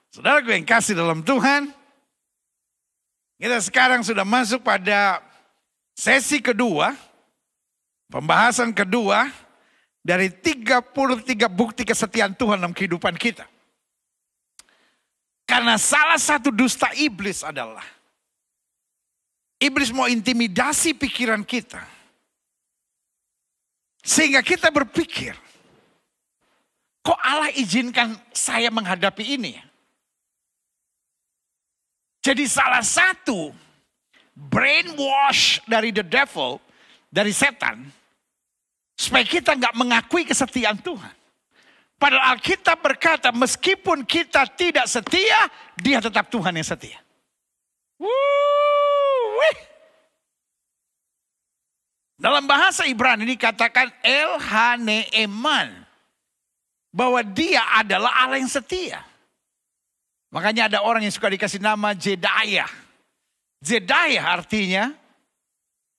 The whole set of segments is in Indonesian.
Saudaraku yang kasih dalam Tuhan, kita sekarang sudah masuk pada sesi kedua, pembahasan kedua dari 33 bukti kesetiaan Tuhan dalam kehidupan kita. Karena salah satu dusta iblis adalah, iblis mau intimidasi pikiran kita. Sehingga kita berpikir, kok Allah izinkan saya menghadapi ini? Jadi salah satu brainwash dari the devil, dari setan, supaya kita nggak mengakui kesetiaan Tuhan. Padahal Alkitab berkata, meskipun kita tidak setia, dia tetap Tuhan yang setia. Dalam bahasa Ibrani dikatakan El-Hane'eman, bahwa dia adalah Allah yang setia. Makanya ada orang yang suka dikasih nama Jedaiah. Jedaiah artinya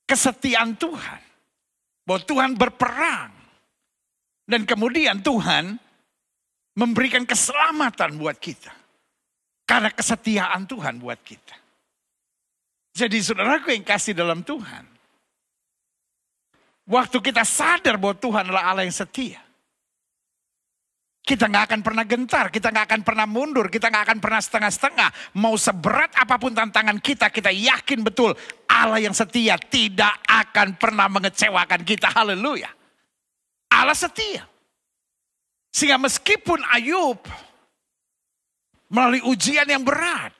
kesetiaan Tuhan. Bahwa Tuhan berperang. Dan kemudian Tuhan memberikan keselamatan buat kita. Karena kesetiaan Tuhan buat kita. Jadi saudaraku yang kasih dalam Tuhan. Waktu kita sadar bahwa Tuhan adalah Allah yang setia. Kita gak akan pernah gentar, kita gak akan pernah mundur, kita gak akan pernah setengah-setengah. Mau seberat apapun tantangan kita, kita yakin betul Allah yang setia tidak akan pernah mengecewakan kita. Haleluya. Allah setia. Sehingga meskipun Ayub melalui ujian yang berat,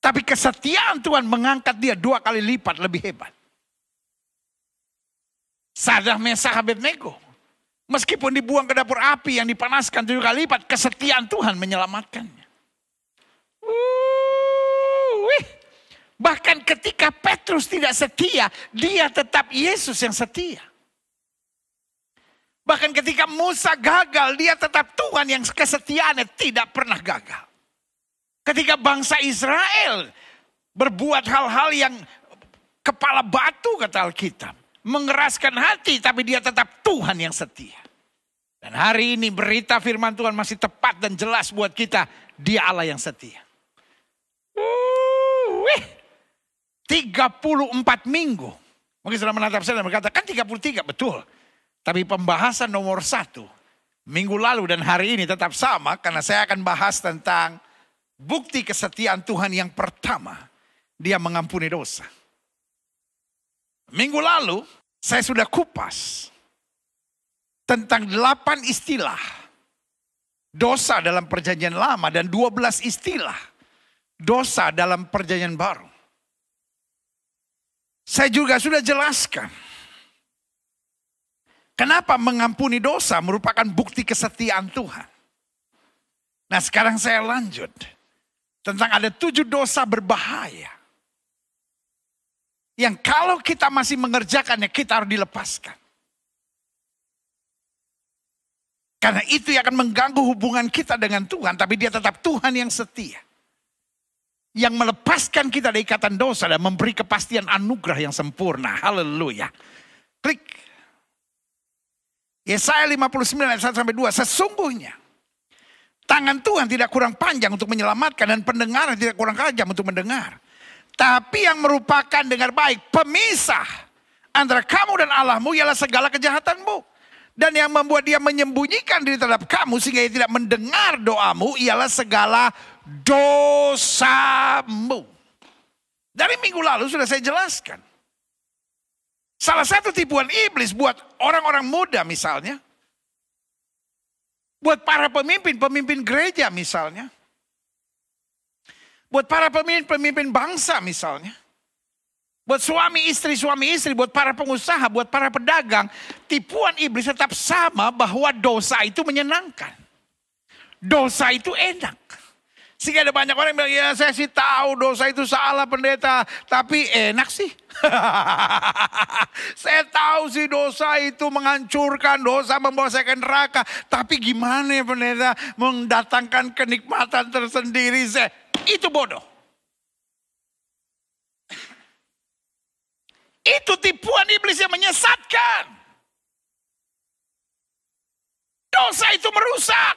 tapi kesetiaan Tuhan mengangkat dia 2 kali lipat lebih hebat. Sadrah, Mesakh, Abednego. Meskipun dibuang ke dapur api yang dipanaskan 7 kali lipat, kesetiaan Tuhan menyelamatkannya. Bahkan ketika Petrus tidak setia, dia tetap Yesus yang setia. Bahkan ketika Musa gagal, dia tetap Tuhan yang kesetiaannya tidak pernah gagal. Ketika bangsa Israel berbuat hal-hal yang kepala batu kata Alkitab, mengeraskan hati, tapi dia tetap Tuhan yang setia. Dan hari ini berita firman Tuhan masih tepat dan jelas buat kita. Dia Allah yang setia. 34 minggu. Mungkin sudah menatap saya dan berkata, kan 33 betul. Tapi pembahasan nomor 1, minggu lalu dan hari ini tetap sama. Karena saya akan bahas tentang bukti kesetiaan Tuhan yang pertama. Dia mengampuni dosa. Minggu lalu saya sudah kupas tentang 8 istilah dosa dalam perjanjian lama dan 12 istilah dosa dalam perjanjian baru. Saya juga sudah jelaskan kenapa mengampuni dosa merupakan bukti kesetiaan Tuhan. Nah, sekarang saya lanjut tentang ada 7 dosa berbahaya yang kalau kita masih mengerjakannya, kita harus dilepaskan. Karena itu yang akan mengganggu hubungan kita dengan Tuhan. Tapi dia tetap Tuhan yang setia. Yang melepaskan kita dari ikatan dosa dan memberi kepastian anugerah yang sempurna. Haleluya. Klik. Yesaya 59 ayat 1-2. Sesungguhnya tangan Tuhan tidak kurang panjang untuk menyelamatkan. Dan pendengaran tidak kurang tajam untuk mendengar. Tapi yang merupakan dengar baik, pemisah antara kamu dan Allahmu ialah segala kejahatanmu. Dan yang membuat dia menyembunyikan diri terhadap kamu sehingga dia tidak mendengar doamu ialah segala dosamu. Dari minggu lalu sudah saya jelaskan. Salah satu tipuan iblis buat orang-orang muda misalnya. Buat para pemimpin gereja misalnya. Buat para pemimpin bangsa misalnya. Buat suami istri, buat para pengusaha, buat para pedagang. Tipuan iblis tetap sama bahwa dosa itu menyenangkan. Dosa itu enak. Sehingga ada banyak orang yang bilang, ya saya sih tahu dosa itu salah pendeta. Tapi enak sih. Saya tahu sih dosa itu menghancurkan, dosa membawa saya ke neraka. Tapi gimana ya pendeta mendatangkan kenikmatan tersendiri saya. Itu bodoh. Itu tipuan iblis yang menyesatkan. Dosa itu merusak.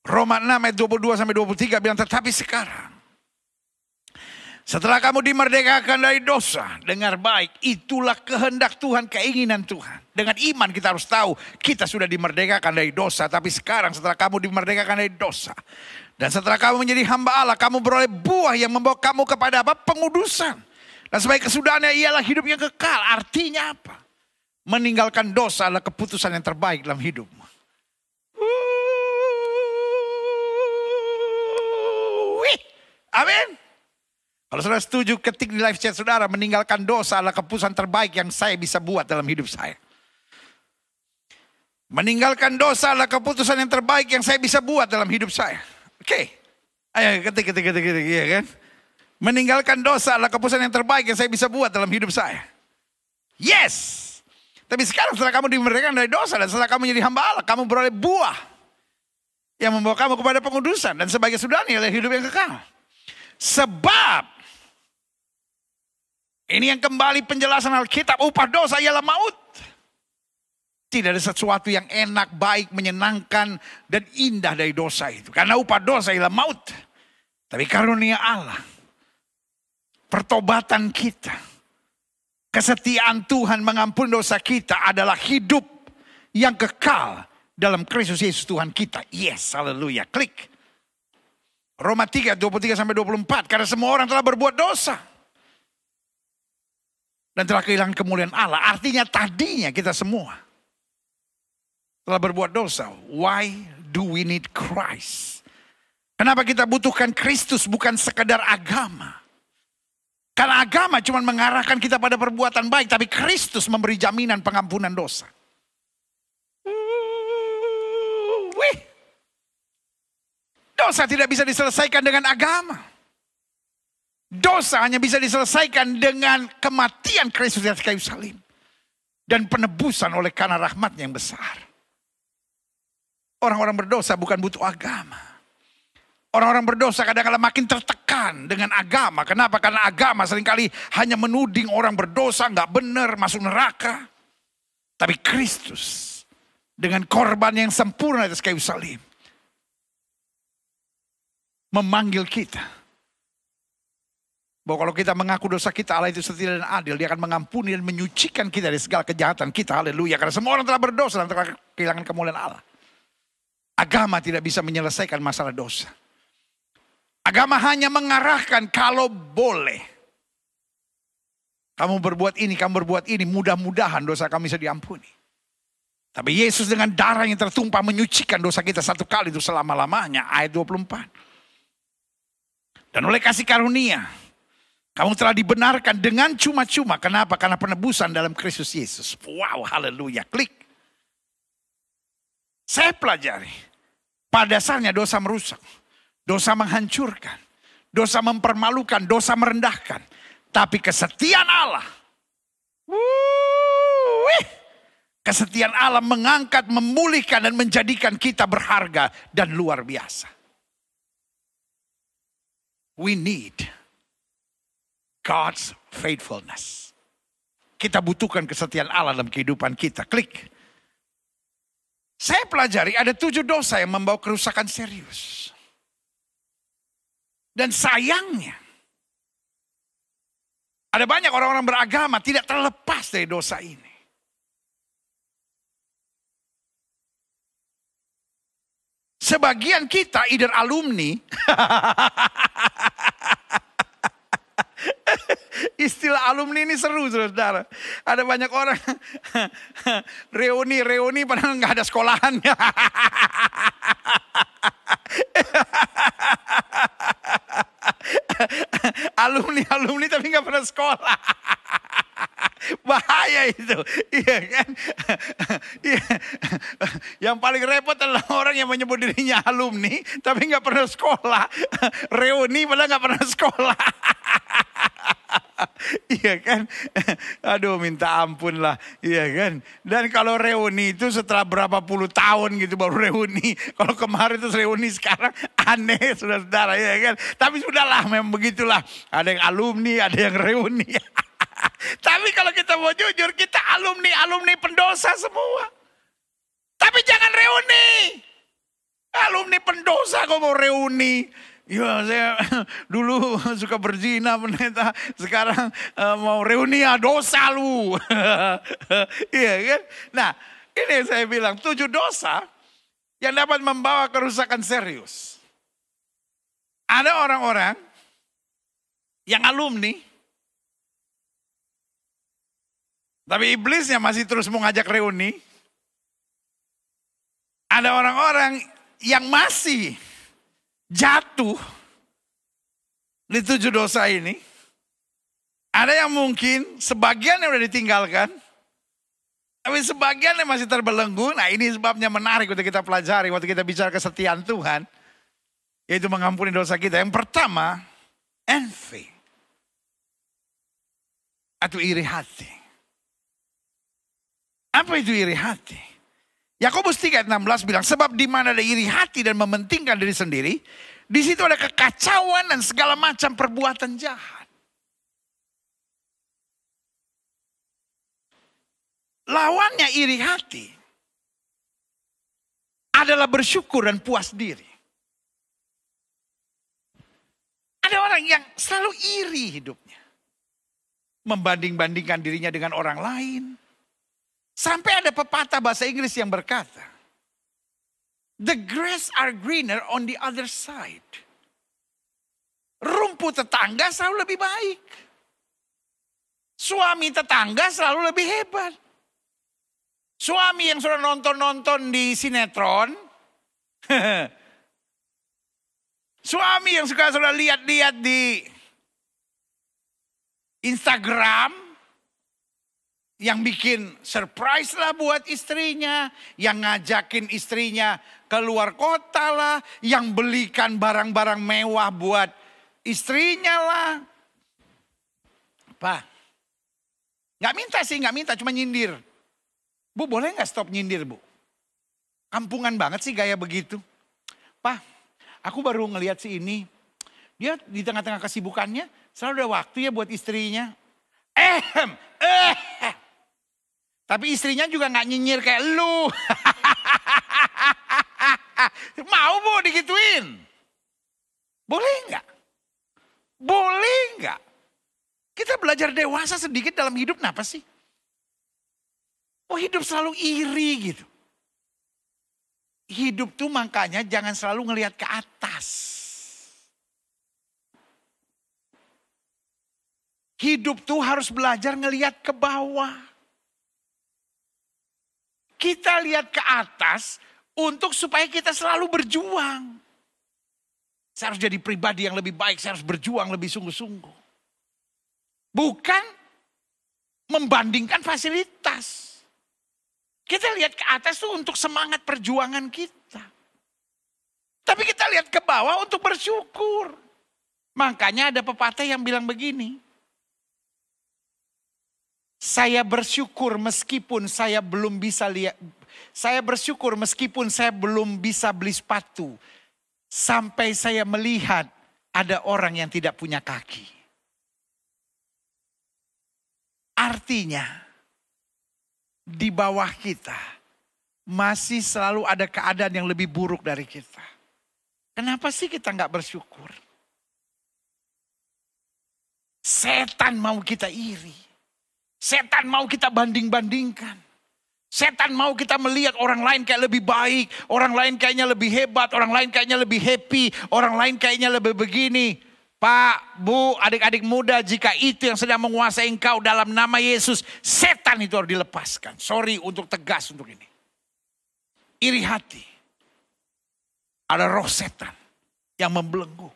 Roma 6 ayat 22-23 bilang, tetapi sekarang setelah kamu dimerdekakan dari dosa, dengar baik, itulah kehendak Tuhan, keinginan Tuhan. Dengan iman kita harus tahu kita sudah dimerdekakan dari dosa. Tapi sekarang setelah kamu dimerdekakan dari dosa, dan setelah kamu menjadi hamba Allah, kamu beroleh buah yang membawa kamu kepada apa? Pengudusan. Dan sebagai kesudahannya ialah hidup yang kekal. Artinya apa? Meninggalkan dosa adalah keputusan yang terbaik dalam hidupmu. Amin. Kalau saudara setuju, ketik di live chat saudara, meninggalkan dosa adalah keputusan terbaik yang saya bisa buat dalam hidup saya. Meninggalkan dosa adalah keputusan yang terbaik yang saya bisa buat dalam hidup saya. Oke. Ayo ketik, ya kan? Meninggalkan dosa adalah keputusan yang terbaik yang saya bisa buat dalam hidup saya. Yes. Tapi sekarang setelah kamu dimerdekakan dari dosa dan setelah kamu menjadi hamba Allah, kamu beroleh buah yang membawa kamu kepada pengudusan, dan sebagai sudahnya adalah hidup yang kekal. Sebab ini yang kembali penjelasan Alkitab, upah dosa ialah maut. Tidak ada sesuatu yang enak, baik, menyenangkan, dan indah dari dosa itu. Karena upah dosa ialah maut. Tapi karunia Allah, pertobatan kita, kesetiaan Tuhan mengampuni dosa kita adalah hidup yang kekal dalam Kristus Yesus Tuhan kita. Yes, haleluya. Klik. Roma 3, 23-24. Karena semua orang telah berbuat dosa dan telah kehilangan kemuliaan Allah. Artinya tadinya kita semua telah berbuat dosa. Why do we need Christ? Kenapa kita butuhkan Kristus, bukan sekedar agama? Karena agama cuma mengarahkan kita pada perbuatan baik. Tapi Kristus memberi jaminan pengampunan dosa. Dosa tidak bisa diselesaikan dengan agama. Dosa hanya bisa diselesaikan dengan kematian Kristus di atas kayu salib. Dan penebusan oleh karena rahmatnya yang besar. Orang-orang berdosa bukan butuh agama. Orang-orang berdosa kadang-kadang makin tertekan dengan agama. Kenapa? Karena agama seringkali hanya menuding orang berdosa, nggak benar, masuk neraka. Tapi Kristus dengan korban yang sempurna di atas kayu salib memanggil kita. Bahwa kalau kita mengaku dosa kita, Allah itu setia dan adil. Dia akan mengampuni dan menyucikan kita dari segala kejahatan kita. Haleluya. Karena semua orang telah berdosa dan telah kehilangan kemuliaan Allah. Agama tidak bisa menyelesaikan masalah dosa. Agama hanya mengarahkan kalau boleh. Kamu berbuat ini, mudah-mudahan dosa kamu bisa diampuni. Tapi Yesus dengan darah yang tertumpah menyucikan dosa kita satu kali itu selama-lamanya. Ayat 24. Dan oleh kasih karunia, kamu telah dibenarkan dengan cuma-cuma. Kenapa? Karena penebusan dalam Kristus Yesus. Wow, haleluya. Klik. Saya pelajari. Pada dasarnya dosa merusak. Dosa menghancurkan. Dosa mempermalukan. Dosa merendahkan. Tapi kesetiaan Allah. Kesetiaan Allah mengangkat, memulihkan, dan menjadikan kita berharga dan luar biasa. We need God's faithfulness. Kita butuhkan kesetiaan Allah dalam kehidupan kita. Klik. Saya pelajari ada 7 dosa yang membawa kerusakan serius. Dan sayangnya, ada banyak orang-orang beragama tidak terlepas dari dosa ini. Sebagian kita either alumni, istilah alumni ini seru saudara. Ada banyak orang reuni padahal nggak ada sekolahannya. Alumni tapi nggak pernah sekolah. Bahaya itu, iya kan? Iya. Yang paling repot adalah orang yang menyebut dirinya alumni tapi nggak pernah sekolah. Reuni padahal nggak pernah sekolah. Iya kan? Aduh, minta ampun lah. Iya kan? Dan kalau reuni itu setelah berapa puluh tahun gitu baru reuni. Kalau kemarin itu reuni, sekarang aneh saudara-saudara, ya kan? Tapi sudahlah, memang begitulah. Ada yang alumni, ada yang reuni. Tapi kalau kita mau jujur, kita alumni pendosa semua. Tapi jangan reuni. Alumni pendosa kok mau reuni. Ya saya dulu suka berzina pendeta, sekarang mau reuni ya dosa lu. Iya kan? Nah ini saya bilang 7 dosa yang dapat membawa kerusakan serius. Ada orang-orang yang alumni, tapi iblisnya masih terus mau ngajak reuni. Ada orang-orang yang masih jatuh di 7 dosa ini. Ada yang mungkin sebagian yang udah ditinggalkan, tapi sebagian yang masih terbelenggu. Nah ini sebabnya menarik untuk kita pelajari waktu kita bicara kesetiaan Tuhan. Yaitu mengampuni dosa kita. Yang pertama, envy. Atau iri hati. Apa itu iri hati? Yakobus 3:16 bilang, sebab di mana ada iri hati dan mementingkan diri sendiri, di situ ada kekacauan dan segala macam perbuatan jahat. Lawannya iri hati adalah bersyukur dan puas diri. Ada orang yang selalu iri hidupnya. Membanding-bandingkan dirinya dengan orang lain. Sampai ada pepatah bahasa Inggris yang berkata, the grass are greener on the other side. Rumput tetangga selalu lebih baik. Suami tetangga selalu lebih hebat. Suami yang sudah nonton-nonton di sinetron. Suami yang sudah lihat-lihat di Instagram. Yang bikin surprise lah buat istrinya. Yang ngajakin istrinya keluar kota lah. Yang belikan barang-barang mewah buat istrinya lah. Pak, gak minta sih, gak minta, cuma nyindir. Bu boleh gak stop nyindir bu? Kampungan banget sih gaya begitu. Pak, aku baru ngelihat si ini. Dia di tengah-tengah kesibukannya selalu ada waktu ya buat istrinya. Tapi istrinya juga gak nyinyir kayak lu. Mau bu digituin? Boleh gak? Boleh gak? Kita belajar dewasa sedikit dalam hidup, kenapa sih? Oh hidup selalu iri gitu. Hidup tuh makanya jangan selalu ngelihat ke atas. Hidup tuh harus belajar ngelihat ke bawah. Kita lihat ke atas untuk supaya kita selalu berjuang. Saya harus jadi pribadi yang lebih baik, saya harus berjuang lebih sungguh-sungguh. Bukan membandingkan fasilitas. Kita lihat ke atas tuh untuk semangat perjuangan kita. Tapi kita lihat ke bawah untuk bersyukur. Makanya ada pepatah yang bilang begini. Saya bersyukur meskipun saya belum bisa lihat. Saya bersyukur meskipun saya belum bisa beli sepatu. Sampai saya melihat ada orang yang tidak punya kaki. Artinya di bawah kita masih selalu ada keadaan yang lebih buruk dari kita. Kenapa sih kita nggak bersyukur? Setan mau kita iri. Setan mau kita banding-bandingkan. Setan mau kita melihat orang lain kayak lebih baik. Orang lain kayaknya lebih hebat. Orang lain kayaknya lebih happy. Orang lain kayaknya lebih begini. Pak, Bu, adik-adik muda, jika itu yang sedang menguasai engkau dalam nama Yesus. Setan itu harus dilepaskan. Sorry untuk tegas untuk ini. Iri hati. Ada roh setan yang membelenggu.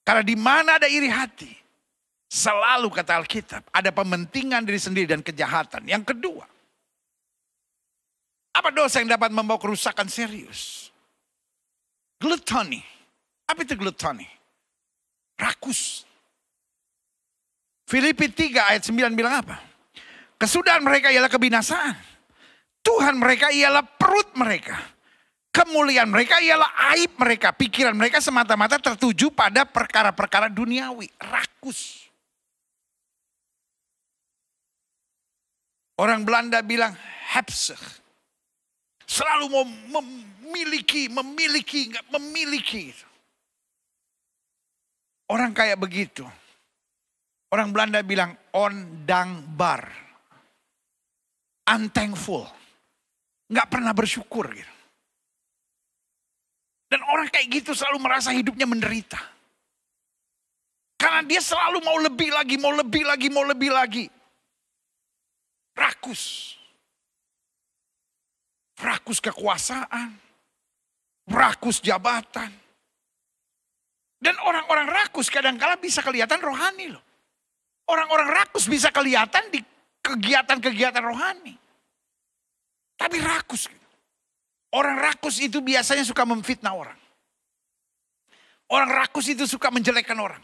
Karena di mana ada iri hati. Selalu kata Alkitab, ada pementingan diri sendiri dan kejahatan. Yang kedua, apa dosa yang dapat membawa kerusakan serius? Gluttony. Apa itu gluttony? Rakus. Filipi 3 ayat 9 bilang apa? Kesudahan mereka ialah kebinasaan. Tuhan mereka ialah perut mereka. Kemuliaan mereka ialah aib mereka. Pikiran mereka semata-mata tertuju pada perkara-perkara duniawi. Rakus. Orang Belanda bilang hebsug. Selalu mau memiliki. Orang kayak begitu. Orang Belanda bilang ondankbaar. Unthankful. Nggak pernah bersyukur gitu. Dan orang kayak gitu selalu merasa hidupnya menderita. Karena dia selalu mau lebih lagi. Rakus. Rakus kekuasaan. Rakus jabatan. Dan orang-orang rakus kadang-kala bisa kelihatan rohani loh. Orang-orang rakus bisa kelihatan di kegiatan-kegiatan rohani. Tapi rakus. Orang rakus itu biasanya suka memfitnah orang. Orang rakus itu suka menjelekkan orang.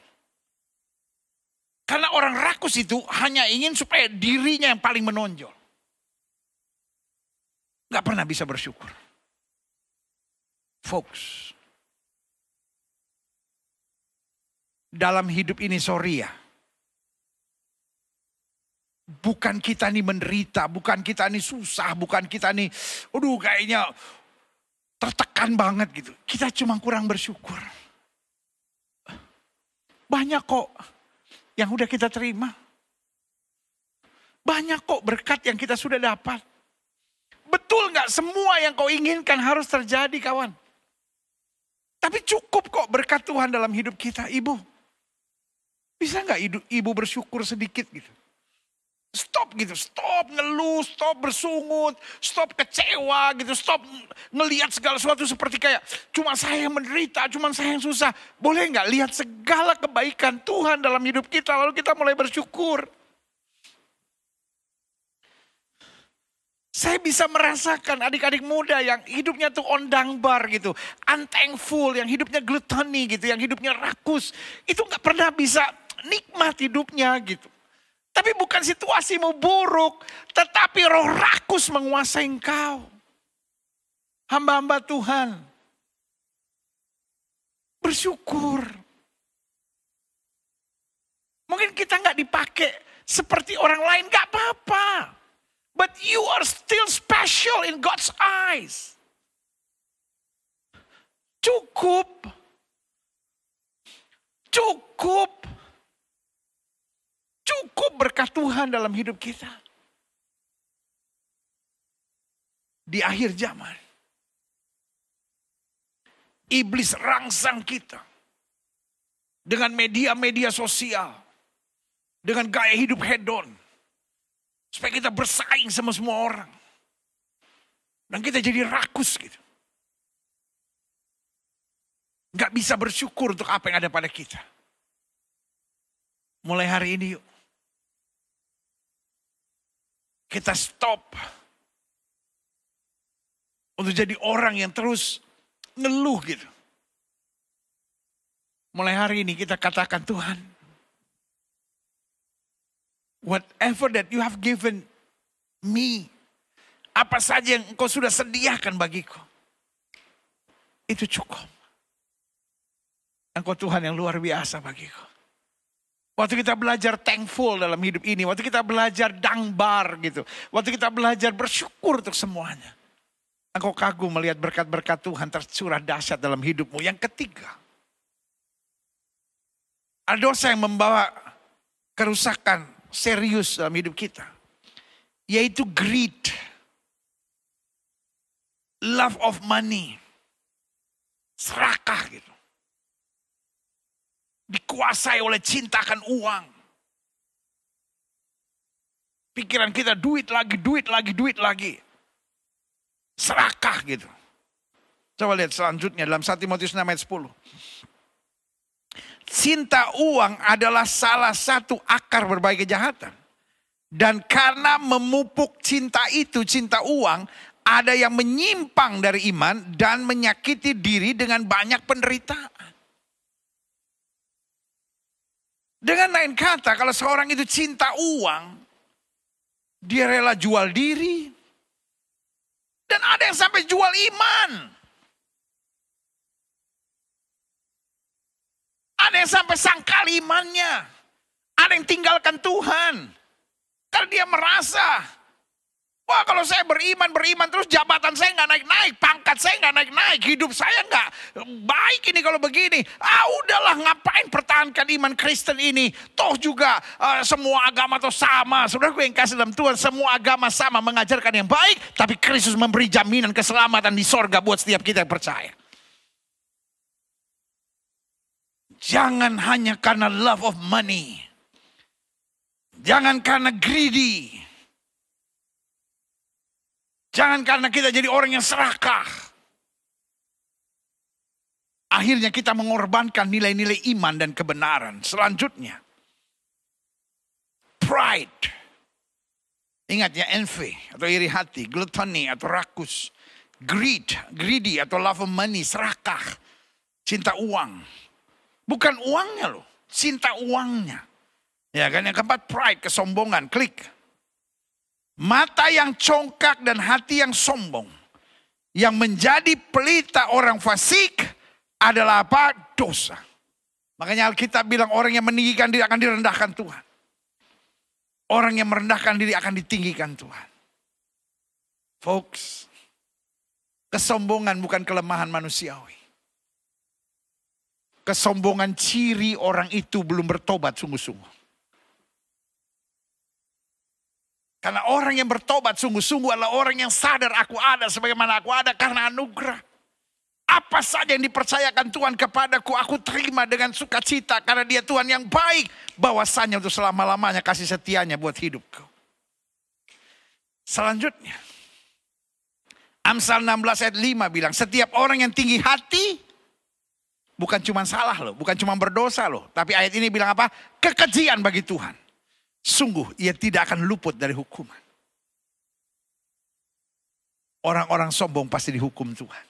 Karena orang rakus itu hanya ingin supaya dirinya yang paling menonjol. Gak pernah bisa bersyukur. Folks. Dalam hidup ini sorry ya. Bukan kita nih menderita, bukan kita nih susah, bukan kita nih kayaknya tertekan banget gitu. Kita cuma kurang bersyukur. Banyak kok yang udah kita terima. Banyak kok berkat yang kita sudah dapat. Betul gak semua yang kau inginkan harus terjadi kawan. Tapi cukup kok berkat Tuhan dalam hidup kita. Ibu, bisa gak ibu bersyukur sedikit gitu? Stop gitu, stop ngeluh, stop bersungut, stop kecewa gitu, stop ngelihat segala sesuatu seperti kayak cuma saya yang menderita, cuma saya yang susah. Boleh gak lihat segala kebaikan Tuhan dalam hidup kita lalu kita mulai bersyukur. Saya bisa merasakan adik-adik muda yang hidupnya tuh ondankbaar gitu. Unthankful, yang hidupnya gluttony gitu, yang hidupnya rakus. Itu gak pernah bisa nikmat hidupnya gitu. Tapi bukan situasimu buruk, tetapi roh rakus menguasai engkau. Hamba-hamba Tuhan. Bersyukur. Mungkin kita gak dipakai seperti orang lain, gak apa-apa. But you are still special in God's eyes. Cukup. Cukup berkat Tuhan dalam hidup kita. Di akhir zaman. Iblis rangsang kita. Dengan media-media sosial. Dengan gaya hidup hedon. Supaya kita bersaing sama semua orang. Dan kita jadi rakus gitu. Gak bisa bersyukur untuk apa yang ada pada kita. Mulai hari ini yuk. Kita stop. Untuk jadi orang yang terus ngeluh gitu. Mulai hari ini kita katakan Tuhan. Whatever that you have given me. Apa saja yang engkau sudah sediakan bagiku. Itu cukup. Engkau Tuhan yang luar biasa bagiku. Waktu kita belajar thankful dalam hidup ini. Waktu kita belajar dankbaar gitu. Waktu kita belajar bersyukur untuk semuanya. Engkau kagum melihat berkat-berkat Tuhan tercurah dahsyat dalam hidupmu. Yang ketiga. Ada dosa yang membawa kerusakan serius dalam hidup kita. Yaitu greed. Love of money. Serakah gitu. Dikuasai oleh cinta akan uang. Pikiran kita duit lagi. Serakah gitu. Coba lihat selanjutnya dalam 1 Timotius 6 ayat 10. Cinta uang adalah salah satu akar berbagai kejahatan. Dan karena memupuk cinta itu, cinta uang, ada yang menyimpang dari iman dan menyakiti diri dengan banyak penderitaan. Dengan lain kata, kalau seorang itu cinta uang, dia rela jual diri. Dan ada yang sampai jual iman. Ada yang sampai sangkal imannya. Ada yang tinggalkan Tuhan. Karena dia merasa Wah, kalau saya beriman terus jabatan saya nggak naik-naik, pangkat saya nggak naik-naik, hidup saya nggak baik ini kalau begini. Udahlah, ngapain pertahankan iman Kristen ini? Toh juga semua agama toh sama. Saudaraku yang kasih dalam Tuhan, semua agama sama mengajarkan yang baik, tapi Kristus memberi jaminan keselamatan di sorga buat setiap kita yang percaya. Jangan hanya karena love of money. Jangan karena greedy. Jangan karena kita jadi orang yang serakah. Akhirnya kita mengorbankan nilai-nilai iman dan kebenaran. Selanjutnya, pride. Ingat ya, envy atau iri hati, gluttony atau rakus, greedy atau love of money, serakah, cinta uang. Bukan uangnya loh, cinta uangnya. Ya kan, yang keempat pride, kesombongan, klik. Mata yang congkak dan hati yang sombong. Yang menjadi pelita orang fasik adalah apa? Dosa. Makanya Alkitab bilang orang yang meninggikan diri akan direndahkan Tuhan. Orang yang merendahkan diri akan ditinggikan Tuhan. Folks, kesombongan bukan kelemahan manusiawi. Kesombongan ciri orang itu belum bertobat sungguh-sungguh. Karena orang yang bertobat sungguh-sungguh adalah orang yang sadar aku ada sebagaimana aku ada karena anugerah. Apa saja yang dipercayakan Tuhan kepadaku, aku terima dengan sukacita karena Dia Tuhan yang baik. Bahwasanya untuk selama-lamanya kasih setianya buat hidupku. Selanjutnya, Amsal 16 ayat 5 bilang, setiap orang yang tinggi hati, bukan cuma salah loh, bukan cuma berdosa loh. Tapi ayat ini bilang apa? Kekejian bagi Tuhan. Sungguh ia tidak akan luput dari hukuman. Orang-orang sombong pasti dihukum Tuhan.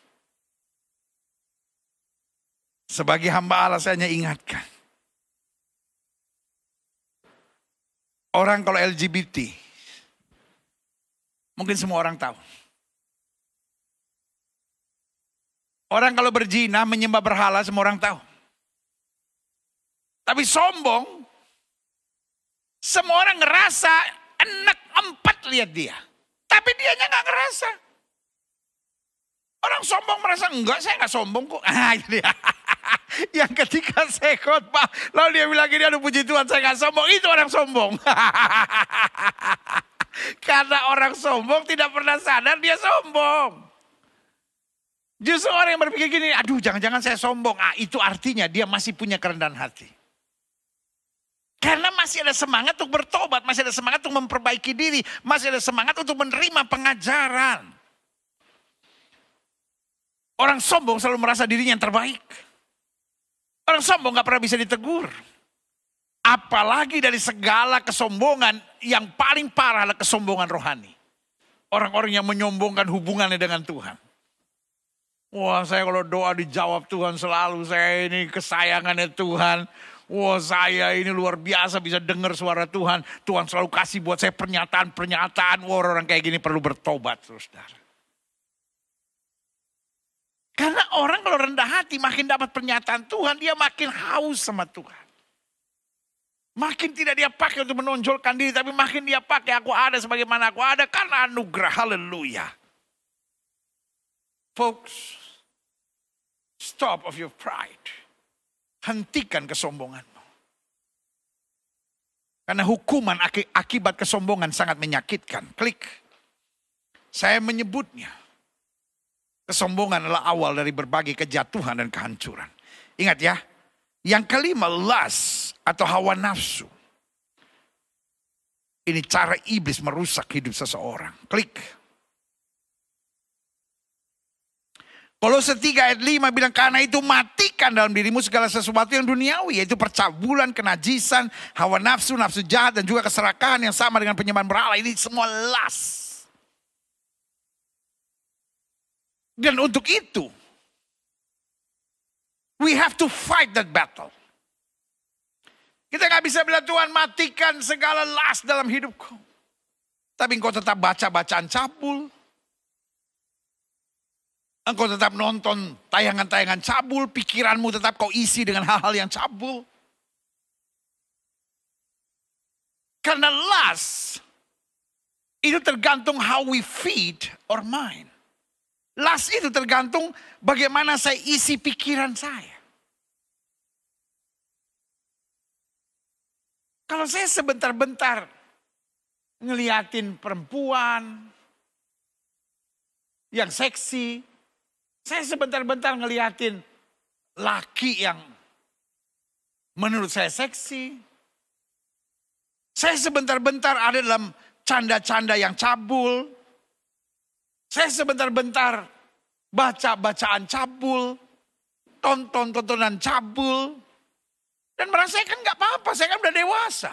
Sebagai hamba Allah saya hanya ingatkan. Orang kalau LGBT, mungkin semua orang tahu. Orang kalau berzina, menyembah berhala, semua orang tahu. Tapi sombong, semua orang ngerasa enak empat lihat dia. Tapi dianya gak ngerasa. Orang sombong merasa, enggak saya gak sombong kok. Yang ketika saya khotbah, lalu dia bilang gini, aduh puji Tuhan saya gak sombong. Itu orang sombong. Karena orang sombong tidak pernah sadar dia sombong. Justru orang yang berpikir gini, aduh jangan-jangan saya sombong. Itu artinya dia masih punya kerendahan hati. Karena masih ada semangat untuk bertobat, masih ada semangat untuk memperbaiki diri, masih ada semangat untuk menerima pengajaran. Orang sombong selalu merasa dirinya yang terbaik. Orang sombong gak pernah bisa ditegur. Apalagi dari segala kesombongan, yang paling parah adalah kesombongan rohani. Orang-orang yang menyombongkan hubungannya dengan Tuhan. Wah, saya kalau doa dijawab Tuhan selalu, saya ini kesayangannya Tuhan. Wah, saya ini luar biasa bisa dengar suara Tuhan. Tuhan selalu kasih buat saya pernyataan-pernyataan. Wah, orang kayak gini perlu bertobat, saudara. Karena orang kalau rendah hati makin dapat pernyataan Tuhan, dia makin haus sama Tuhan. Makin tidak dia pakai untuk menonjolkan diri, tapi makin dia pakai aku ada sebagaimana aku ada karena anugerah. Haleluya. Folks, stop of your pride. Hentikan kesombonganmu. Karena hukuman akibat kesombongan sangat menyakitkan. Klik. Saya menyebutnya. Kesombongan adalah awal dari berbagai kejatuhan dan kehancuran. Ingat ya. Yang kelima, lust atau hawa nafsu. Ini cara iblis merusak hidup seseorang. Klik. Kolose 3 ayat 5 bilang, karena itu matikan dalam dirimu segala sesuatu yang duniawi. Yaitu percabulan, kenajisan, hawa nafsu, nafsu jahat dan juga keserakahan yang sama dengan penyembahan berhala. Ini semua lust. Dan untuk itu, we have to fight that battle. Kita gak bisa bilang Tuhan matikan segala lust dalam hidupku. Tapi engkau tetap baca bacaan cabul. Engkau tetap nonton tayangan-tayangan cabul, pikiranmu tetap kau isi dengan hal-hal yang cabul. Karena lust Itu tergantung how we feed our mind. Lust itu tergantung bagaimana saya isi pikiran saya. Kalau saya sebentar-bentar ngeliatin perempuan yang seksi, saya sebentar-bentar ngeliatin laki yang menurut saya seksi, saya sebentar-bentar ada dalam canda-canda yang cabul, saya sebentar-bentar baca bacaan cabul, tonton tontonan cabul, dan merasa kan nggak apa-apa, saya kan udah dewasa.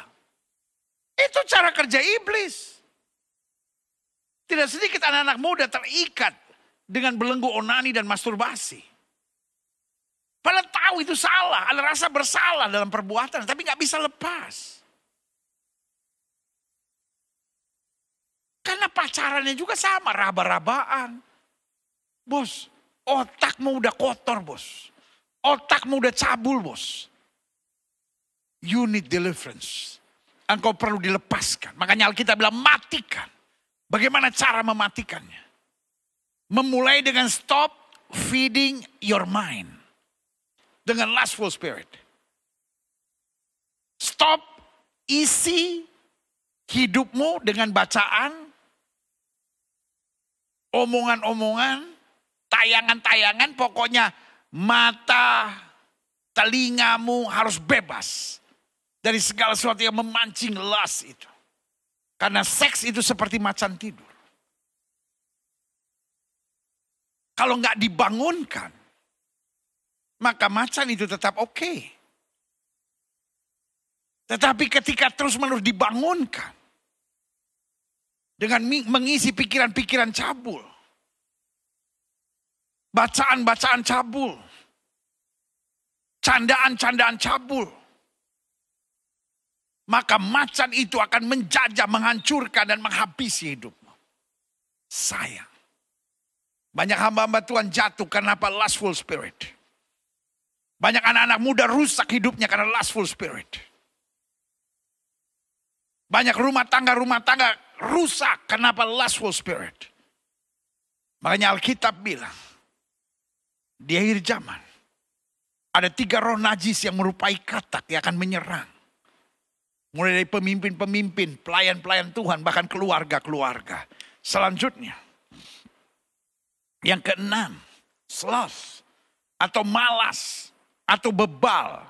Itu cara kerja iblis. Tidak sedikit anak-anak muda terikat dengan belenggu onani dan masturbasi. Padahal tahu itu salah, ada rasa bersalah dalam perbuatan, tapi nggak bisa lepas. Karena pacarannya juga sama, raba-rabaan. Bos, otakmu udah kotor bos. Otakmu udah cabul bos. You need deliverance. Engkau perlu dilepaskan. Makanya Alkitab bilang matikan. Bagaimana cara mematikannya? Memulai dengan stop feeding your mind. Dengan lustful spirit. Stop isi hidupmu dengan bacaan, omongan-omongan, tayangan-tayangan, pokoknya mata, telingamu harus bebas dari segala sesuatu yang memancing lust itu. Karena seks itu seperti macan tidur. Kalau nggak dibangunkan, maka macan itu tetap oke. Tetapi ketika terus-menerus dibangunkan, dengan mengisi pikiran-pikiran cabul, bacaan-bacaan cabul, candaan-candaan cabul, maka macan itu akan menjajah, menghancurkan dan menghabisi hidupmu. Sayang. Banyak hamba-hamba Tuhan jatuh karena apa? Lustful spirit. Banyak anak-anak muda rusak hidupnya karena lustful spirit. Banyak rumah tangga rusak karena apa? Lustful spirit. Makanya Alkitab bilang, di akhir zaman, ada 3 roh najis yang merupai katak yang akan menyerang. Mulai dari pemimpin-pemimpin, pelayan-pelayan Tuhan, bahkan keluarga-keluarga. Selanjutnya, yang keenam, sloth atau malas atau bebal.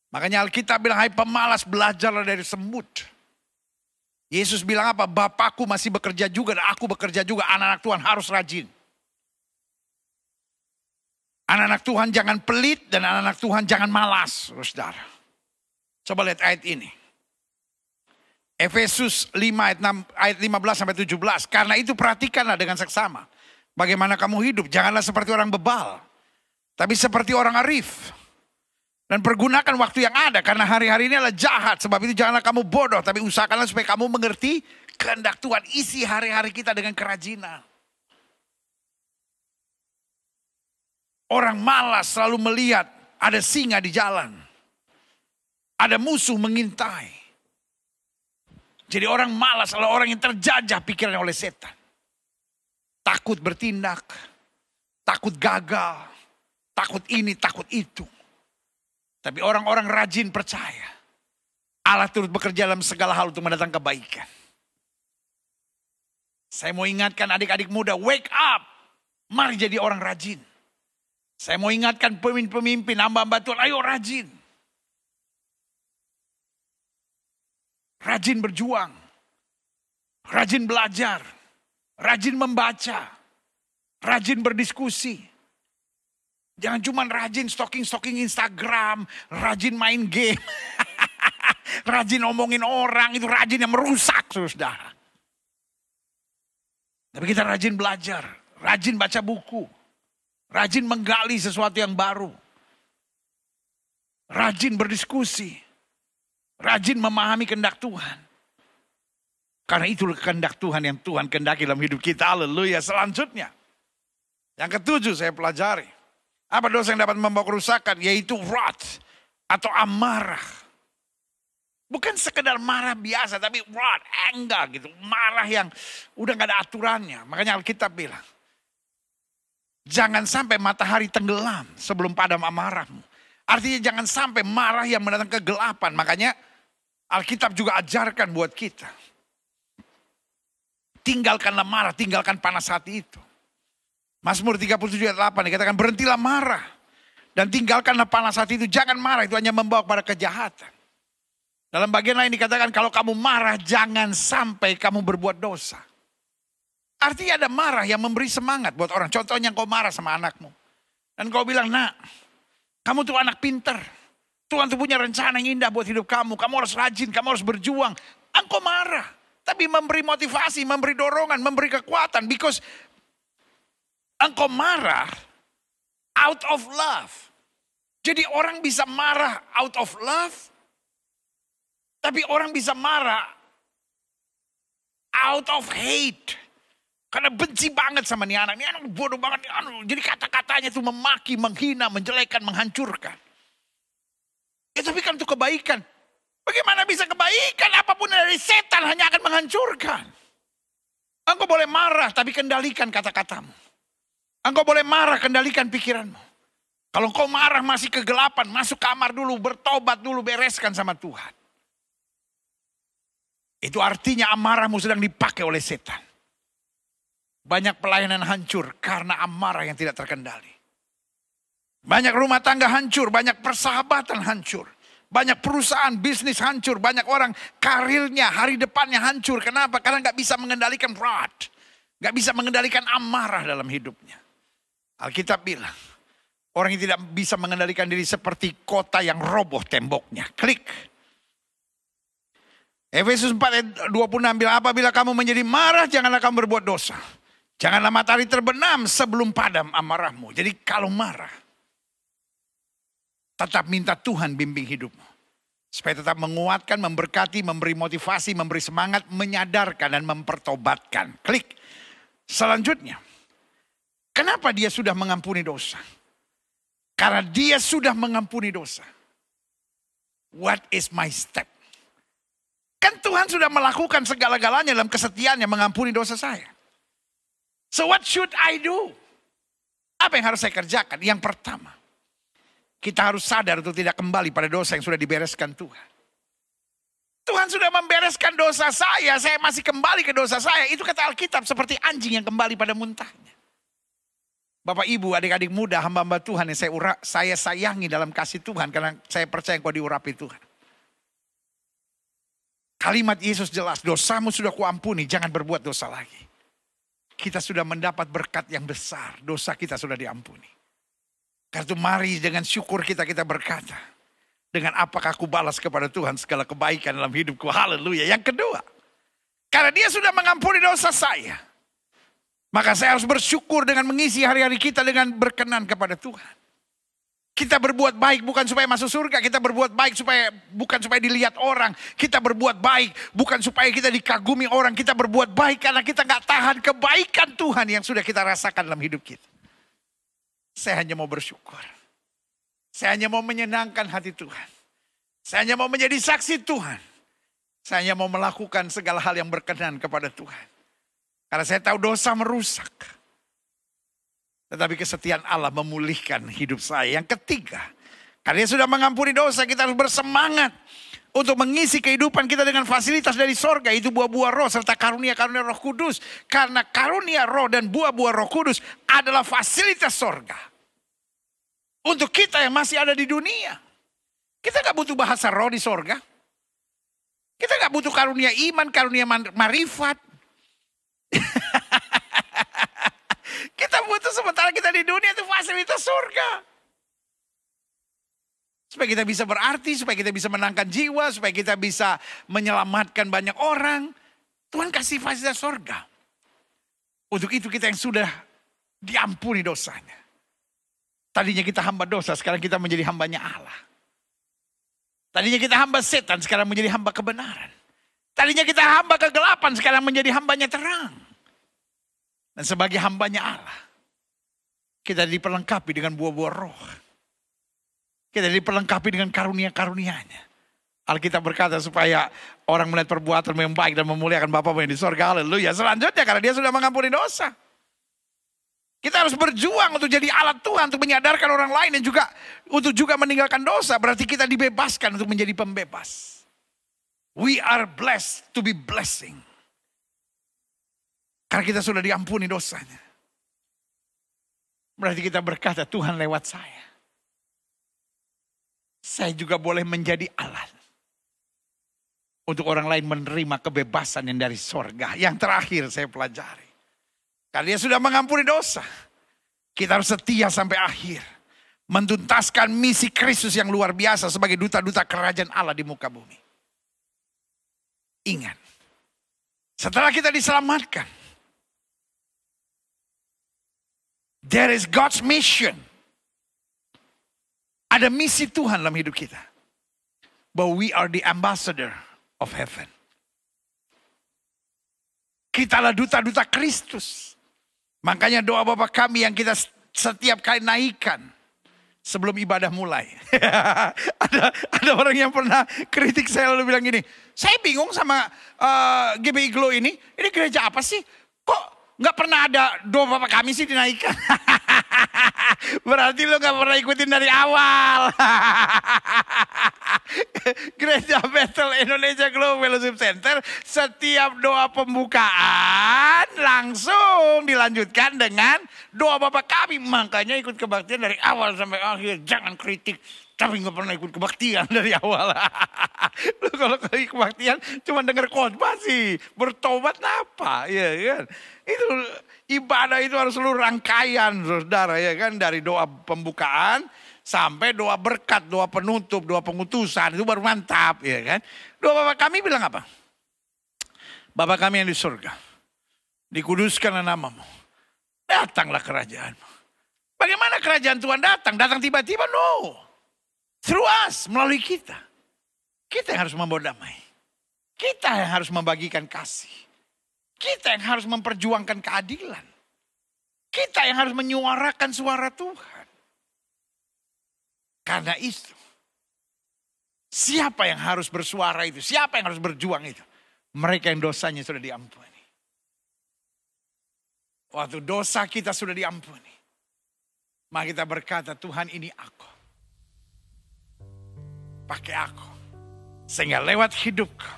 Makanya Alkitab bilang, hai pemalas, belajarlah dari semut. Yesus bilang apa? Bapakku masih bekerja juga dan aku bekerja juga. Anak-anak Tuhan harus rajin. Anak-anak Tuhan jangan pelit dan anak-anak Tuhan jangan malas, saudara. Coba lihat ayat ini. Efesus 5 ayat 15 sampai 17. Karena itu perhatikanlah dengan seksama. Bagaimana kamu hidup. Janganlah seperti orang bebal. Tapi seperti orang arif. Dan pergunakan waktu yang ada. Karena hari-hari ini adalah jahat. Sebab itu janganlah kamu bodoh. Tapi usahakanlah supaya kamu mengerti kehendak Tuhan. Isi hari-hari kita dengan kerajinan. Orang malas selalu melihat ada singa di jalan. Ada musuh mengintai. Jadi orang malas adalah orang yang terjajah pikirannya oleh setan. Takut bertindak. Takut gagal. Takut ini, takut itu. Tapi orang-orang rajin percaya. Allah turut bekerja dalam segala hal untuk mendatangkan kebaikan. Saya mau ingatkan adik-adik muda, wake up. Mari jadi orang rajin. Saya mau ingatkan pemimpin-pemimpin, hamba-hamba Tuhan, ayo rajin. Rajin berjuang. Rajin belajar. Rajin membaca. Rajin berdiskusi. Jangan cuma rajin stalking Instagram. Rajin main game. Rajin omongin orang. Itu rajin yang merusak, saudara. Tapi kita rajin belajar. Rajin baca buku. Rajin menggali sesuatu yang baru. Rajin berdiskusi. Rajin memahami kehendak Tuhan. Karena itu kehendak Tuhan yang Tuhan kehendaki dalam hidup kita. Haleluya. Selanjutnya. Yang ketujuh saya pelajari. Apa dosa yang dapat membawa kerusakan? Yaitu wrath atau amarah. Bukan sekedar marah biasa, tapi wrath, anger gitu. Marah yang udah gak ada aturannya. Makanya Alkitab bilang, jangan sampai matahari tenggelam sebelum padam amarahmu. Artinya jangan sampai marah yang mendatangkan kegelapan. Makanya Alkitab juga ajarkan buat kita. Tinggalkanlah marah, tinggalkan panas hati itu. Mazmur 37 ayat 8 dikatakan berhentilah marah. Dan tinggalkanlah panas hati itu. Jangan marah, itu hanya membawa kepada kejahatan. Dalam bagian lain dikatakan kalau kamu marah jangan sampai kamu berbuat dosa. Artinya ada marah yang memberi semangat buat orang. Contohnya kau marah sama anakmu. Dan kau bilang, nak, kamu tuh anak pinter. Tuhan tuh punya rencana yang indah buat hidup kamu. Kamu harus rajin, kamu harus berjuang. Engkau marah. Tapi memberi motivasi, memberi dorongan, memberi kekuatan. Because engkau marah out of love. Jadi orang bisa marah out of love. Tapi orang bisa marah out of hate. Karena benci banget sama nih anak. Nih anak bodoh banget. Jadi kata-katanya itu memaki, menghina, menjelekan, menghancurkan. Ya tapi kan itu kebaikan. Bagaimana bisa kebaikan? Apapun dari setan hanya akan menghancurkan. Engkau boleh marah tapi kendalikan kata-katamu. Engkau boleh marah, kendalikan pikiranmu. Kalau engkau marah masih kegelapan, masuk kamar dulu, bertobat dulu, bereskan sama Tuhan. Itu artinya amarahmu sedang dipakai oleh setan. Banyak pelayanan hancur karena amarah yang tidak terkendali. Banyak rumah tangga hancur, banyak persahabatan hancur. Banyak perusahaan, bisnis hancur. Banyak orang karirnya, hari depannya hancur. Kenapa? Karena gak bisa mengendalikan wrath. Gak bisa mengendalikan amarah dalam hidupnya. Alkitab bilang, orang yang tidak bisa mengendalikan diri seperti kota yang roboh temboknya. Klik. Efesus 4 ayat 26 bilang, apabila kamu menjadi marah, janganlah kamu berbuat dosa. Janganlah matahari terbenam sebelum padam amarahmu. Jadi kalau marah, tetap minta Tuhan bimbing hidupmu. Supaya tetap menguatkan, memberkati, memberi motivasi, memberi semangat, menyadarkan dan mempertobatkan. Klik. Selanjutnya, kenapa dia sudah mengampuni dosa? Karena dia sudah mengampuni dosa. What is my step? Kan Tuhan sudah melakukan segala-galanya dalam kesetiaannya mengampuni dosa saya. So what should I do? Apa yang harus saya kerjakan? Yang pertama, kita harus sadar untuk tidak kembali pada dosa yang sudah dibereskan Tuhan. Tuhan sudah membereskan dosa saya masih kembali ke dosa saya. Itu kata Alkitab seperti anjing yang kembali pada muntahnya. Bapak ibu adik-adik muda hamba-hamba Tuhan yang saya sayangi dalam kasih Tuhan. Karena saya percaya kau diurapi Tuhan. Kalimat Yesus jelas, dosamu sudah kuampuni, jangan berbuat dosa lagi. Kita sudah mendapat berkat yang besar, dosa kita sudah diampuni. Karena itu mari dengan syukur kita berkata, dengan apakah aku balas kepada Tuhan segala kebaikan dalam hidupku, haleluya. Yang kedua, karena dia sudah mengampuni dosa saya, maka saya harus bersyukur dengan mengisi hari-hari kita dengan berkenan kepada Tuhan. Kita berbuat baik bukan supaya masuk surga. Kita berbuat baik bukan supaya dilihat orang. Kita berbuat baik bukan supaya kita dikagumi orang. Kita berbuat baik karena kita gak tahan kebaikan Tuhan yang sudah kita rasakan dalam hidup kita. Saya hanya mau bersyukur. Saya hanya mau menyenangkan hati Tuhan. Saya hanya mau menjadi saksi Tuhan. Saya hanya mau melakukan segala hal yang berkenan kepada Tuhan. Karena saya tahu dosa merusak. Tetapi kesetiaan Allah memulihkan hidup saya. Yang ketiga, karena dia sudah mengampuni dosa, kita harus bersemangat untuk mengisi kehidupan kita dengan fasilitas dari sorga. Itu buah-buah roh serta karunia-karunia roh kudus. Karena karunia roh dan buah-buah roh kudus adalah fasilitas sorga. Untuk kita yang masih ada di dunia. Kita gak butuh bahasa roh di sorga. Kita gak butuh karunia iman, karunia marifat. Kita butuh sementara kita di dunia itu fasilitas surga. Supaya kita bisa berarti, supaya kita bisa menangkan jiwa, supaya kita bisa menyelamatkan banyak orang. Tuhan kasih fasilitas surga. Untuk itu kita yang sudah diampuni dosanya. Tadinya kita hamba dosa, sekarang kita menjadi hambanya Allah. Tadinya kita hamba setan, sekarang menjadi hamba kebenaran. Tadinya kita hamba kegelapan, sekarang menjadi hambanya terang. Dan sebagai hambanya Allah, kita diperlengkapi dengan buah-buah roh. Kita diperlengkapi dengan karunia-karunianya. Alkitab berkata supaya orang melihat perbuatan yang baik dan memuliakan Bapa yang di sorga. Haleluya. Selanjutnya karena dia sudah mengampuni dosa. Kita harus berjuang untuk jadi alat Tuhan, untuk menyadarkan orang lain dan juga untuk juga meninggalkan dosa. Berarti kita dibebaskan untuk menjadi pembebas. We are blessed to be blessing. Karena kita sudah diampuni dosanya. Berarti kita berkata, Tuhan lewat saya juga boleh menjadi alat untuk orang lain menerima kebebasan yang dari sorga. Yang terakhir saya pelajari. Karena dia sudah mengampuni dosa. Kita harus setia sampai akhir. Mentuntaskan misi Kristus yang luar biasa sebagai duta-duta kerajaan Allah di muka bumi. Ingat. Setelah kita diselamatkan. There is God's mission. Ada misi Tuhan dalam hidup kita. But we are the ambassador of heaven. Kita adalah duta-duta Kristus. Makanya doa Bapa kami yang kita setiap kali naikkan sebelum ibadah mulai. ada orang yang pernah kritik saya lalu bilang gini, saya bingung sama GBI Glow ini gereja apa sih? Kok nggak pernah ada doa Bapa kami sih dinaikkan? Berarti lo nggak pernah ikutin dari awal. Gereja Bethel Indonesia Global Fellowship Center, setiap doa pembukaan langsung dilanjutkan dengan doa Bapa kami. Makanya ikut kebaktian dari awal sampai akhir. Jangan kritik, tapi nggak pernah ikut kebaktian dari awal. Lu kalau kebaktian cuma dengar khotbah sih, bertobat apa? Ya kan? Itu ibadah itu harus seluruh rangkaian, saudara, ya kan, dari doa pembukaan sampai doa berkat, doa penutup, doa pengutusan, itu baru mantap, ya kan. Doa Bapa kami bilang apa? Bapa kami yang di surga, dikuduskanlah namamu, datanglah kerajaanmu. Bagaimana kerajaan Tuhan datang? Datang tiba-tiba? No. Through us, melalui kita. Kita yang harus membawa damai. Kita yang harus membagikan kasih. Kita yang harus memperjuangkan keadilan. Kita yang harus menyuarakan suara Tuhan. Karena itu, siapa yang harus bersuara itu? Siapa yang harus berjuang itu? Mereka yang dosanya sudah diampuni. Waktu dosa kita sudah diampuni, maka kita berkata, Tuhan ini aku. Pakai aku. Sehingga lewat hidupku,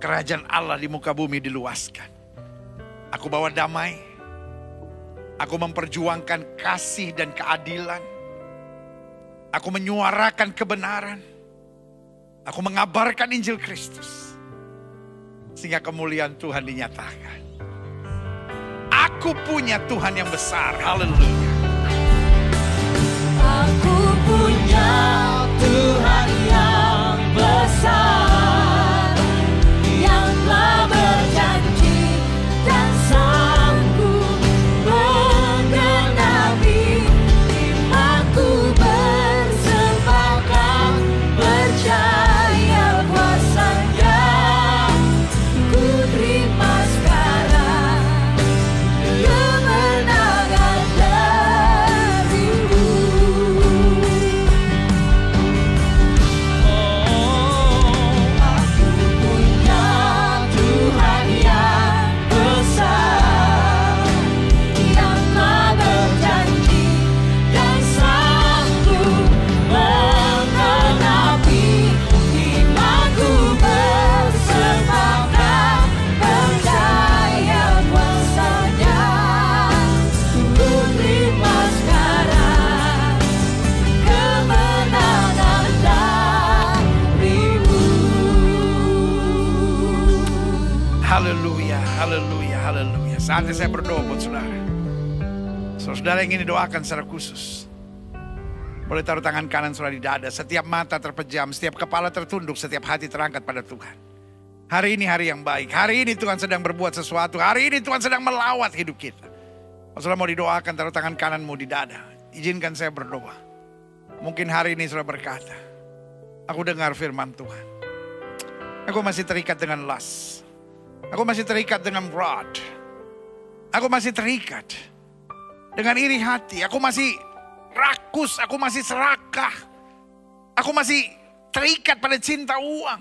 kerajaan Allah di muka bumi diluaskan. Aku bawa damai. Aku memperjuangkan kasih dan keadilan. Aku menyuarakan kebenaran. Aku mengabarkan Injil Kristus. Sehingga kemuliaan Tuhan dinyatakan. Aku punya Tuhan yang besar. Haleluya. Aku punya Tuhan yang besar, yang telah berjanji dan sanggup menggenapi imanku, bersepakat percaya kuasa-Nya. Ku terima sekarang kemenangan darimu. Aku punya Tuhan yang besar, yang telah berjanji dan sanggup menggenapi imanku, bersepakat percaya kuasa-Nya. Ku terima sekarang kemenangan darimu. Haleluya, haleluya, haleluya. Saatnya saya berdoa buat saudara. Saudara yang ingin didoakan secara khusus, boleh taruh tangan kanan saudara di dada. Setiap mata terpejam, setiap kepala tertunduk, setiap hati terangkat pada Tuhan. Hari ini hari yang baik. Hari ini Tuhan sedang berbuat sesuatu. Hari ini Tuhan sedang melawat hidup kita. Kalau saudara mau didoakan, taruh tangan kananmu di dada. Izinkan saya berdoa. Mungkin hari ini saudara berkata, aku dengar firman Tuhan. Aku masih terikat dengan lust. Aku masih terikat dengan rod. Aku masih terikat dengan iri hati. Aku masih rakus. Aku masih serakah. Aku masih terikat pada cinta uang.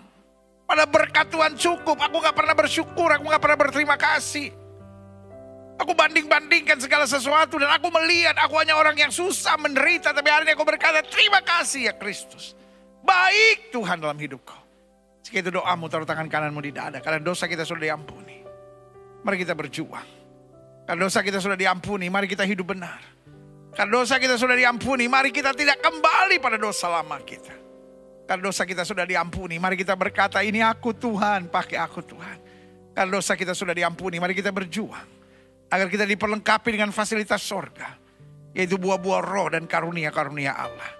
Pada berkat Tuhan cukup. Aku gak pernah bersyukur, aku gak pernah berterima kasih. Aku banding-bandingkan segala sesuatu dan aku melihat aku hanya orang yang susah menderita. Tapi hari ini aku berkata, terima kasih ya Kristus. Baik Tuhan dalam hidupku. Jika itu doamu, taruh tangan kananmu di dada. Karena dosa kita sudah diampuni. Mari kita berjuang. Karena dosa kita sudah diampuni, mari kita hidup benar. Karena dosa kita sudah diampuni, mari kita tidak kembali pada dosa lama kita. Karena dosa kita sudah diampuni, mari kita berkata, ini aku Tuhan, pakai aku Tuhan. Karena dosa kita sudah diampuni, mari kita berjuang. Agar kita diperlengkapi dengan fasilitas sorga. Yaitu buah-buah roh dan karunia-karunia Allah.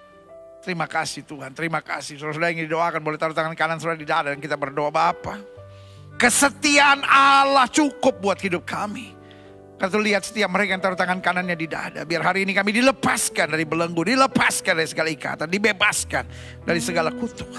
Terima kasih Tuhan, terima kasih. Saudara-saudara yang didoakan boleh taruh tangan kanan saudara di dada dan kita berdoa. Bapa, kesetiaan Allah cukup buat hidup kami. Karena lihat setiap mereka yang taruh tangan kanannya di dada. Biar hari ini kami dilepaskan dari belenggu, dilepaskan dari segala ikatan, dibebaskan dari segala kutuk.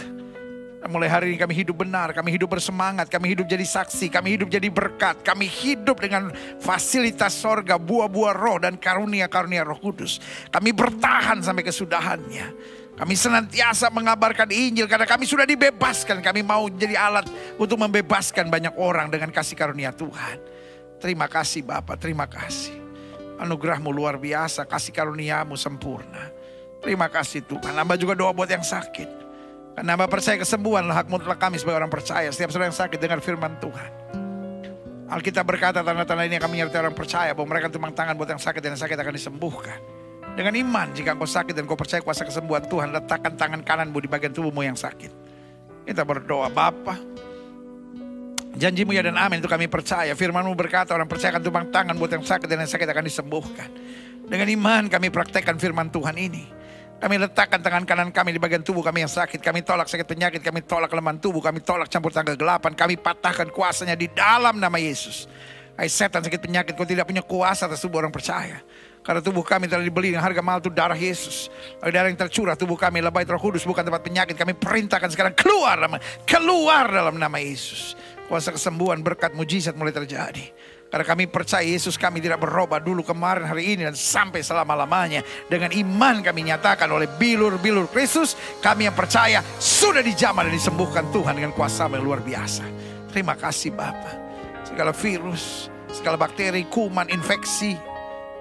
Dan mulai hari ini kami hidup benar, kami hidup bersemangat, kami hidup jadi saksi, kami hidup jadi berkat. Kami hidup dengan fasilitas sorga, buah-buah roh dan karunia-karunia Roh Kudus. Kami bertahan sampai kesudahannya. Kami senantiasa mengabarkan Injil karena kami sudah dibebaskan. Kami mau jadi alat untuk membebaskan banyak orang dengan kasih karunia Tuhan. Terima kasih Bapa, terima kasih. Anugerahmu luar biasa, kasih karuniamu sempurna. Terima kasih Tuhan. Hamba juga doa buat yang sakit. Karena hamba percaya kesembuhan hak mutlak kami sebagai orang percaya. Setiap saudara yang sakit dengar firman Tuhan. Alkitab berkata tanda-tanda ini kami menyertai orang percaya bahwa mereka tumpang tangan buat yang sakit dan yang sakit akan disembuhkan. Dengan iman jika engkau sakit dan kau percaya kuasa kesembuhan Tuhan, letakkan tangan kananmu di bagian tubuhmu yang sakit. Kita berdoa, Bapa, janjimu ya dan amin itu kami percaya. Firmanmu berkata orang percaya akan tumpang tangan buat yang sakit dan yang sakit akan disembuhkan. Dengan iman kami praktekkan firman Tuhan ini. Kami letakkan tangan kanan kami di bagian tubuh kami yang sakit. Kami tolak sakit penyakit, kami tolak kelemahan tubuh, kami tolak campur tangan kegelapan. Kami patahkan kuasanya di dalam nama Yesus. Hai setan sakit penyakit, kau tidak punya kuasa atas tubuh orang percaya. Karena tubuh kami telah dibeli dengan harga mahal itu darah Yesus. Darah yang tercurah tubuh kami adalah bait Roh Kudus, bukan tempat penyakit. Kami perintahkan sekarang keluar dalam nama Yesus. Kuasa kesembuhan, berkat, mujizat mulai terjadi. Karena kami percaya Yesus kami tidak berubah dulu, kemarin, hari ini, dan sampai selama-lamanya. Dengan iman kami nyatakan oleh bilur-bilur Kristus, kami yang percaya sudah dijamah dan disembuhkan Tuhan dengan kuasa yang luar biasa. Terima kasih Bapa. Segala virus, segala bakteri, kuman, infeksi,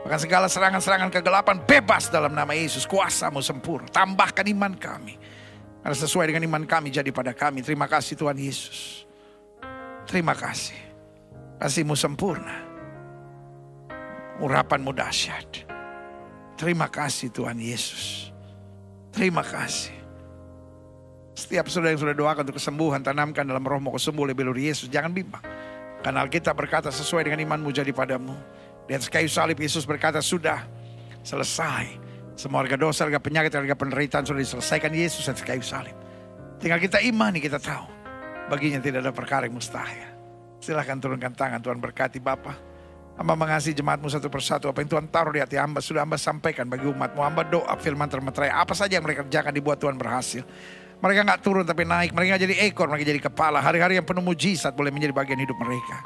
bahkan segala serangan-serangan kegelapan bebas dalam nama Yesus. Kuasa-Mu sempurna. Tambahkan iman kami. Karena sesuai dengan iman kami jadi pada kami. Terima kasih Tuhan Yesus. Terima kasih. Kasih-Mu sempurna. Urapan-Mu dahsyat. Terima kasih Tuhan Yesus. Terima kasih. Setiap saudara yang sudah doakan untuk kesembuhan, tanamkan dalam rohmu kesembuh oleh bilur Yesus. Jangan bimbang. Karena Alkitab berkata sesuai dengan imanmu jadi padamu. Di atas kayu salib Yesus berkata sudah selesai. Semua harga dosa, harga penyakit, harga penderitaan sudah diselesaikan Yesus atas kayu salib. Tinggal kita imani, kita tahu. Baginya tidak ada perkara yang mustahil. Silahkan turunkan tangan, Tuhan berkati Bapa. Hamba mengasihi jemaatmu satu persatu. Apa yang Tuhan taruh di hati hamba sudah hamba sampaikan bagi umatmu. Hamba doa firman termeterai. Apa saja yang mereka kerjakan dibuat Tuhan berhasil. Mereka gak turun tapi naik. Mereka gak jadi ekor, mereka jadi kepala. Hari-hari yang penuh mujizat boleh menjadi bagian hidup mereka.